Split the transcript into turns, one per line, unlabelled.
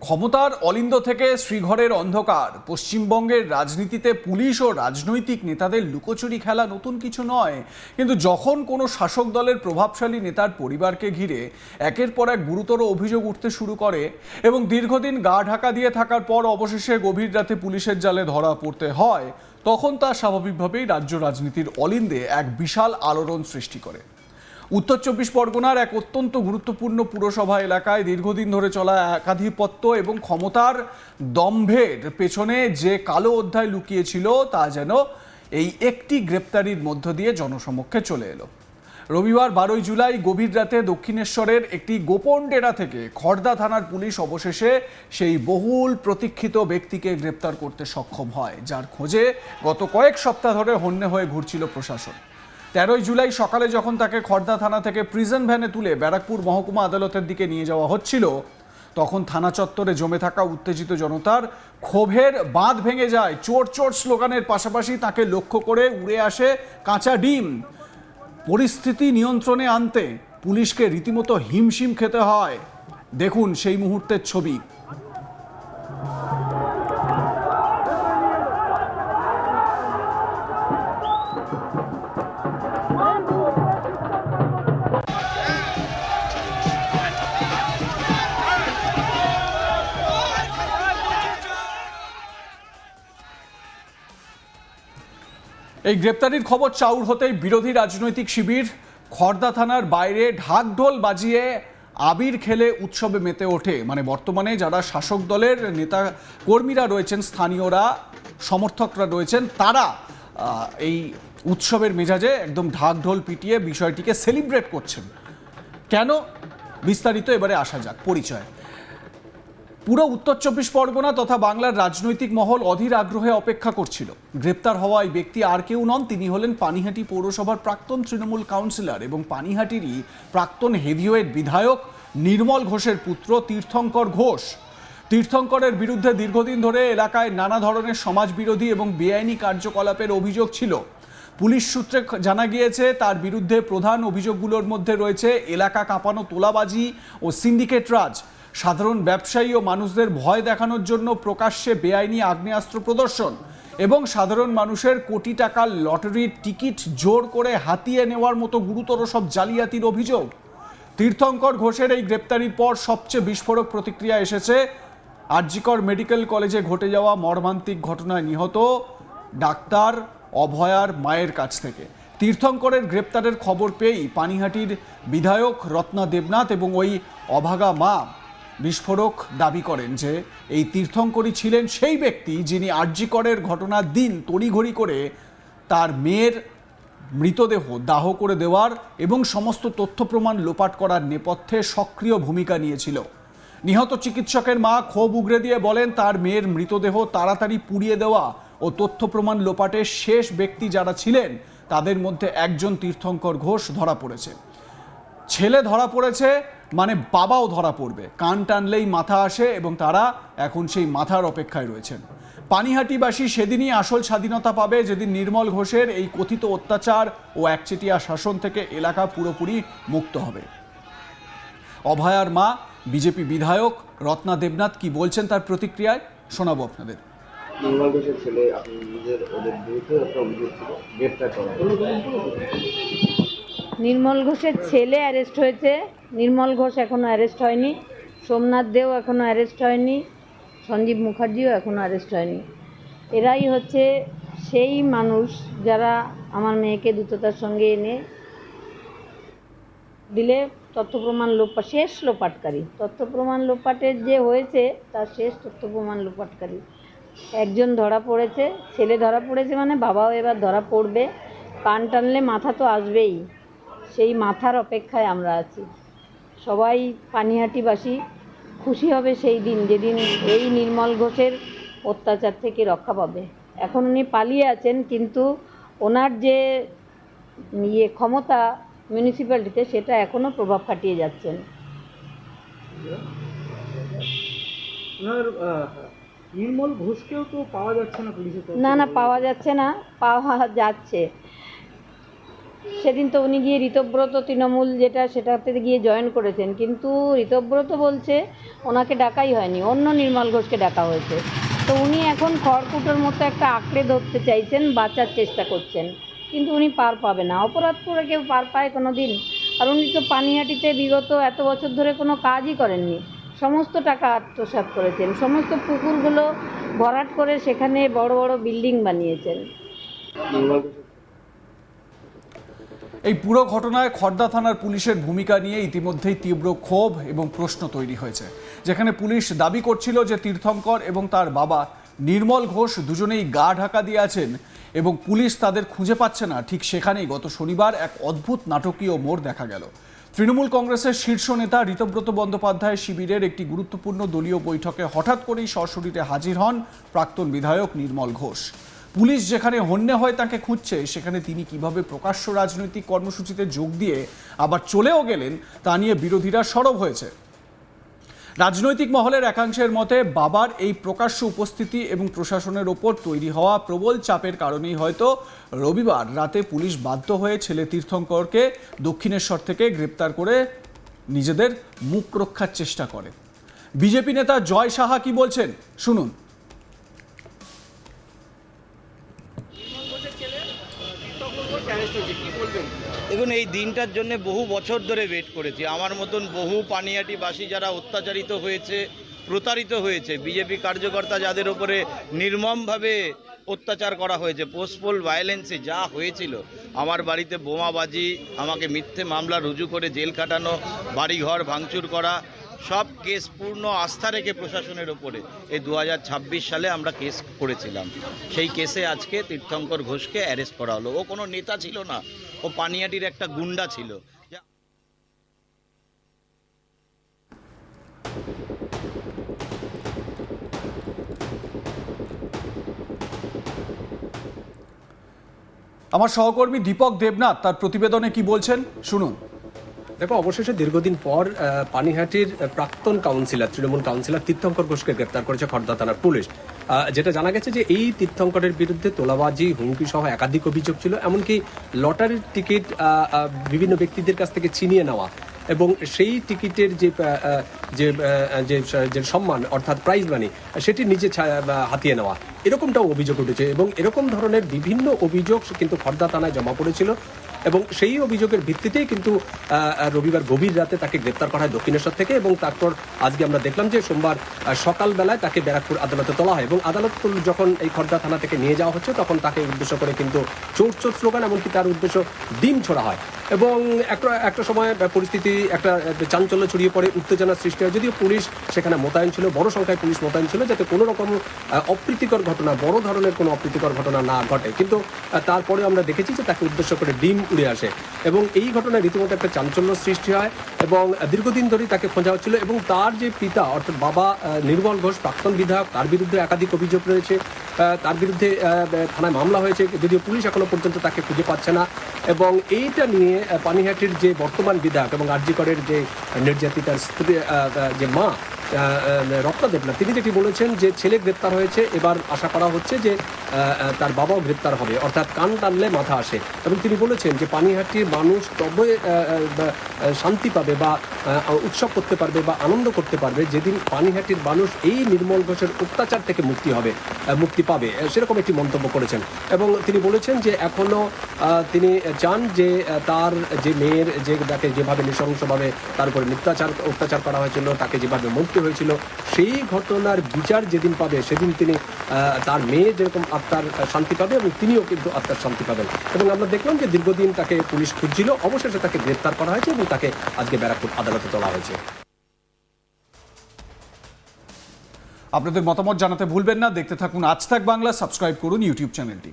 ক্ষমতার অলিন্দ থেকে শ্রীঘরের অন্ধকার। পশ্চিমবঙ্গের রাজনীতিতে পুলিশ ও রাজনৈতিক নেতাদের লুকোচুরি খেলা নতুন কিছু নয়, কিন্তু যখন কোনো শাসক দলের প্রভাবশালী নেতার পরিবারকে ঘিরে একের পর এক গুরুতর অভিযোগ উঠতে শুরু করে এবং দীর্ঘদিন গা ঢাকা দিয়ে থাকার পর অবশেষে গভীর রাতে পুলিশের জালে ধরা পড়তে হয়, তখন তা স্বাভাবিকভাবেই রাজ্য রাজনীতির অলিন্দে এক বিশাল আলোড়ন সৃষ্টি করে। উত্তর চব্বিশ পরগনার এক অত্যন্ত গুরুত্বপূর্ণ পুরসভা এলাকায় দীর্ঘদিন ধরে চলা একাধিপত্য এবং ক্ষমতার দম্ভের পেছনে যে কালো অধ্যায় লুকিয়েছিল তা যেন এই একটি গ্রেপ্তারির মধ্য দিয়ে জনসমক্ষে চলে এলো। রবিবার 12 জুলাই গভীর রাতে দক্ষিণেশ্বরের একটি গোপন ডেরা থেকে খড়দা থানার পুলিশ অবশেষে সেই বহুল প্রতীক্ষিত ব্যক্তিকে গ্রেপ্তার করতে সক্ষম হয়, যার খোঁজে গত কয়েক সপ্তাহ ধরে হন্যে হয়ে ঘুরছিল প্রশাসন। 13 জুলাই সকালে যখন তাকে খড়দা থানা থেকে প্রিজন ভ্যানে তুলে ব্যারাকপুর মহকুমা আদালতের দিকে নিয়ে যাওয়া হচ্ছিল, তখন থানা চত্বরে জমে থাকা উত্তেজিত জনতার ক্ষোভের বাঁধ ভেঙে যায়। চোর চোর স্লোগানের পাশাপাশি তাকে লক্ষ্য করে উড়ে আসে কাঁচা ডিম। পরিস্থিতি নিয়ন্ত্রণে আনতে পুলিশকে রীতিমতো হিমশিম খেতে হয়। দেখুন সেই মুহূর্তের ছবি। এই গ্রেপ্তারির খবর চাউর হতেই বিরোধী রাজনৈতিক শিবির খড়দা থানার বাইরে ঢাকঢোল বাজিয়ে আবির খেলে উৎসবে মেতে ওঠে। মানে বর্তমানে যারা শাসক দলের নেতা কর্মীরা রয়েছেন, স্থানীয়রা, সমর্থকরা রয়েছেন, তারা এই উৎসবের মেজাজে একদম ঢাকঢোল পিটিয়ে বিষয়টিকে সেলিব্রেট করছেন। কেন, বিস্তারিত এবারে আসা যাক। পরিচয়। পুরো উত্তর চব্বিশ পরগনা তথা বাংলার রাজনৈতিক মহল অধীর আগ্রহে অপেক্ষা করছিল। গ্রেপ্তার হওয়া এই ব্যক্তি আর কেউ নন, তিনি হলেন পানিহাটি পৌরসভার প্রাক্তন তৃণমূল কাউন্সিলর এবং পানিহাটিরই প্রাক্তন হেভিওয়েট বিধায়ক নির্মল ঘোষের পুত্র তীর্থঙ্কর ঘোষ। তীর্থঙ্করের বিরুদ্ধে দীর্ঘদিন ধরে এলাকায় নানা ধরনের সমাজবিরোধী এবং বেআইনি কার্যকলাপের অভিযোগ ছিল। পুলিশ সূত্রে জানা গিয়েছে তার বিরুদ্ধে প্রধান অভিযোগগুলোর মধ্যে রয়েছে এলাকা কাঁপানো তোলাবাজি ও সিন্ডিকেট রাজ, সাধারণ ব্যবসায়ী ও মানুষদের ভয় দেখানোর জন্য প্রকাশ্যে বেআইনি আগ্নেয়াস্ত্র প্রদর্শন এবং সাধারণ মানুষের কোটি টাকার লটারির টিকিট জোর করে হাতিয়ে নেওয়ার মতো গুরুতর সব জালিয়াতির অভিযোগ। তীর্থঙ্কর ঘোষের এই গ্রেপ্তারির পর সবচেয়ে বিস্ফোরক প্রতিক্রিয়া এসেছে আরজিকর মেডিকেল কলেজে ঘটে যাওয়া মর্মান্তিক ঘটনায় নিহত ডাক্তার অভয়ার মায়ের কাছ থেকে। তীর্থঙ্করের গ্রেপ্তারের খবর পেয়েই পানিহাটির বিধায়ক রত্না দেবনাথ এবং ওই অভাগা মা বিস্ফোরক দাবি করেন যে এই তীর্থঙ্করই ছিলেন সেই ব্যক্তি যিনি আরজিকরের ঘটনার দিন তড়িঘড়ি করে তার মেয়ের মৃতদেহ দাহ করে দেওয়ার এবং সমস্ত তথ্য প্রমাণ লোপাট করার নেপথ্যে সক্রিয় ভূমিকা নিয়েছিল। নিহত চিকিৎসকের মা ক্ষোভ উগরে দিয়ে বলেন তার মেয়ের মৃতদেহ তাড়াতাড়ি পুড়িয়ে দেওয়া ও তথ্য প্রমাণ লোপাটের শেষ ব্যক্তি যারা ছিলেন তাদের মধ্যে একজন তীর্থঙ্কর ঘোষ ধরা পড়েছে। ছেলে ধরা পড়েছে মানে বাবাও ধরা পড়বে, কান টানলেই মাথা আসে এবং তারা এখন সেই মাথার অপেক্ষায় রয়েছেন। পানিহাটিবাসী সেদিনই আসল স্বাধীনতা পাবে যেদিন নির্মল ঘোষের এই কথিত অত্যাচার ও একচেটিয়া শাসন থেকে এলাকা পুরোপুরি মুক্ত হবে। অভয়ার মা বিজেপি বিধায়ক রত্না দেবনাথ কি বলছেন তার প্রতিক্রিয়ায় শোনাবো আপনাদের।
নির্মল ঘোষের ছেলে আপনি নিজের ওদের বিরুদ্ধে একটা অভিযোগ ছিল গ্রেপ্তার করা।
নির্মল ঘোষের ছেলে অ্যারেস্ট হয়েছে, নির্মল ঘোষ এখনও অ্যারেস্ট হয়নি, সোমনাথ দেও এখনও অ্যারেস্ট হয়নি, সঞ্জীব মুখার্জিও এখনও অ্যারেস্ট হয়নি। এরাই হচ্ছে সেই মানুষ যারা আমার মেয়েকে দ্রুততার সঙ্গে এনে দিলে তথ্য প্রমাণ শেষ লোপাটকারী। তথ্য প্রমাণ লোপাটের যে হয়েছে তার শেষ তথ্য প্রমাণ লোপাটকারী একজন ধরা পড়েছে, ছেলে ধরা পড়েছে, মানে বাবাও এবার ধরা পড়বে। কান টানলে মাথা তো আসবেই, সেই মাথার অপেক্ষায় আমরা আছি। সবাই পানিহাটিবাসী খুশি হবে সেই দিন যেদিন এই নির্মল ঘোষের অত্যাচার থেকে রক্ষা পাবে। এখন উনি পালিয়ে আছেন, কিন্তু ওনার যে ক্ষমতা মিউনিসিপ্যালিটিতে সেটা এখনও প্রভাব খাটিয়ে যাচ্ছেন।
নির্মল ঘোষকেও তো পাওয়া যাচ্ছে না পুলিশের তরফ
না
থেকে।
না, পাওয়া যাচ্ছে না, পাওয়া যাচ্ছে। সেদিন তো উনি গিয়ে ঋতব্রত তৃণমূল সেটাতে গিয়ে জয়েন করেছেন, কিন্তু ঋতব্রত বলছে ওনাকে ডাকাই হয়নি, অন্য নির্মল ঘোষকে ডাকা হয়েছে। তো উনি এখন খড়কুটোর মতো একটা আঁকড়ে ধরতে চাইছেন, বাঁচার চেষ্টা করছেন, কিন্তু উনি পার পাবে না। অপরাধ করে কেউ পার পায় কোনো দিন? আর উনি তো পানিহাটিতে বিগত এত বছর ধরে কোনো কাজই করেননি, সমস্ত টাকা আত্মসাৎ করেছেন, সমস্ত পুকুরগুলো ভরাট করে সেখানে বড় বড় বিল্ডিং বানিয়েছেন।
নির্মল ঘোষের
এই পুরো ঘটনায় খড়দা থানার পুলিশের ভূমিকা নিয়ে ইতিমধ্যেই তীব্র ক্ষোভ এবং প্রশ্ন তৈরি হয়েছে, যেখানে পুলিশ দাবি করছিল যে তীর্থঙ্কর এবং তার বাবা নির্মল ঘোষ দুজনেই গা ঢাকা দিয়ে আছেন এবং পুলিশ তাদের খুঁজে পাচ্ছে না। ঠিক সেখানেই গত শনিবার এক অদ্ভুত নাটকীয় মোড় দেখা গেল। তৃণমূল কংগ্রেসের শীর্ষ নেতা ঋতব্রত বন্দ্যোপাধ্যায় শিবিরের একটি গুরুত্বপূর্ণ দলীয় বৈঠকে হঠাৎ করেই সশরীরে হাজির হন প্রাক্তন বিধায়ক নির্মল ঘোষ। পুলিশ যেখানে হন্যে হয় তাকে খুঁজছে, সেখানে তিনি কিভাবে প্রকাশ্য রাজনৈতিক কর্মসূচিতে যোগ দিয়ে আবার চলেও গেলেন তা নিয়ে বিরোধীরা সরব হয়েছে। রাজনৈতিক মহলের একাংশের মতে বাবার এই প্রকাশ্য উপস্থিতি এবং প্রশাসনের ওপর তৈরি হওয়া প্রবল চাপের কারণেই হয়তো রবিবার রাতে পুলিশ বাধ্য হয়ে ছেলে তীর্থঙ্করকে দক্ষিণেশ্বর থেকে গ্রেপ্তার করে নিজেদের মুখ রক্ষার চেষ্টা করে। বিজেপি নেতা জয় সাহা কি বলছেন শুনুন।
দেখুন, এই দিনটার জন্য বহু বছর ধরে ওয়েট করেছি। আমার মতন বহু পানিহাটিবাসী যারা অত্যাচারিত হয়েছে, প্রতারিত হয়েছে, বিজেপি কার্যকর্তা যাদের উপরে নির্মমভাবে অত্যাচার করা হয়েছে, পোস্টপোল ভায়োলেন্সে যা হয়েছিল, আমার বাড়িতে বোমাবাজি, আমাকে মিথ্যে মামলা রুজু করে জেল কাটানো, বাড়িঘর ভাঙচুর করা, সব কেস পূর্ণ আস্থা রেখে প্রশাসনের ওপরে এই 2026 সালে আমরা কেস করেছিলাম। সেই কেসে আজকে তীর্থঙ্কর ঘোষকে অ্যারেস্ট করা হলো। ও কোনো নেতা ছিল না, ও পানিহাটির একটা গুন্ডা ছিল।
আমার সহকর্মী দীপক দেবনাথ তার প্রতিবেদনে কি বলছেন শুনুন।
দেখো, অবশেষে দীর্ঘদিন পর পানিহাটির প্রাক্তন কাউন্সিলর, তৃণমূল কাউন্সিলর তীর্থঙ্কর ঘোষকে গ্রেপ্তার করেছে খড়দা থানার পুলিশ। যেটা জানা গেছে যে এই তীর্থঙ্করের বিরুদ্ধে তোলাবাজি, হুমকি সহ একাধিক অভিযোগ ছিল, এমনকি লটারির টিকিট বিভিন্ন ব্যক্তিদের কাছ থেকে ছিনিয়ে নেওয়া এবং সেই টিকিটের যে সম্মান অর্থাৎ প্রাইজ মানি সেটি নিজে হাতিয়ে নেওয়া, এরকমটাও অভিযোগ উঠেছে। এবং এরকম ধরনের বিভিন্ন অভিযোগ কিন্তু খড়দা থানায় জমা পড়েছিল এবং সেই অভিযোগের ভিত্তিতেই কিন্তু রবিবার গভীর রাতে তাকে গ্রেপ্তার করা হয় দক্ষিণেশ্বর থেকে। এবং তারপর আজকে আমরা দেখলাম যে সোমবার সকালবেলায় তাকে ব্যারাকপুর আদালতে তোলা হয় এবং আদালত যখন এই খড়দা থানা থেকে নিয়ে যাওয়া হচ্ছে তখন তাকে উদ্দেশ্য করে কিন্তু চোর চোর স্লোগান, এমনকি তার উদ্দেশ্য ডিম ছোড়া হয় এবং একটা সময় পরিস্থিতি একটা চাঞ্চল্য ছড়িয়ে পড়ে, উত্তেজনা সৃষ্টি হয়। যদিও পুলিশ সেখানে মোতায়েন ছিল, বড় সংখ্যায় পুলিশ মোতায়েন ছিল, যাতে কোনো রকম অপ্রীতিকর ঘটনা, বড় ধরনের কোনো অপ্রীতিকর ঘটনা না ঘটে, কিন্তু তারপরে আমরা দেখেছি যে তাকে উদ্দেশ্য করে ডিম উড়ে আসে এবং এই ঘটনায় রীতিমতো একটা চাঞ্চল্য সৃষ্টি হয় এবং দীর্ঘদিন ধরেই তাকে খোঁজা হচ্ছিল। এবং তার যে পিতা অর্থাৎ বাবা নির্মল ঘোষ, প্রাক্তন বিধায়ক, তার বিরুদ্ধে একাধিক অভিযোগ রয়েছে, তার বিরুদ্ধে থানায় মামলা হয়েছে, যদিও পুলিশ এখনো পর্যন্ত তাকে খুঁজে পাচ্ছে না। এবং এইটা নিয়ে পানিহাটির যে বর্তমান বিধায়ক এবং আরজিকরের যে নির্যাতিতার স্ত্রী, যে মা রত্না দেবনাথ, তিনি যেটি বলেছেন যে ছেলে গ্রেপ্তার হয়েছে, এবার আশা করা হচ্ছে যে তার বাবাও গ্রেপ্তার হবে, অর্থাৎ কান টানলে মাথা আসে। এবং তিনি বলেছেন যে পানিহাটির মানুষ তবে শান্তি পাবে বা উৎসব করতে পারবে বা আনন্দ করতে পারবে যেদিন পানিহাটির মানুষ এই নির্মল ঘোষের অত্যাচার থেকে মুক্তি পাবে, সেরকম একটি মন্তব্য করেছেন। এবং তিনি বলেছেন যে এখনো তিনি চান যে তার যে মেয়ের যাকে যেভাবে নৃশংসভাবে তার উপরে অত্যাচার করা হয়েছিল, তাকে যেভাবে মুক্তি হয়েছিল, সেই ঘটনার বিচার যেদিন পাবে সেদিন তিনি তার মেয়ে যেরকম আত্মার শান্তি পাবে এবং তিনিও কিন্তু আত্মার শান্তি পাবেন। এবং আমরা দেখলাম যে দীর্ঘদিন তাকে পুলিশ খুঁজছিল, অবশেষে তাকে গ্রেপ্তার করা হয়েছে এবং তাকে আজকে ব্যারাকপুর আদালতে তোলা হয়েছে।
আপনাদের মতামত জানাতে ভুলবেন না। দেখতে থাকুন আজ তাক বাংলা, সাবস্ক্রাইব করুন ইউটিউব চ্যানেলটি।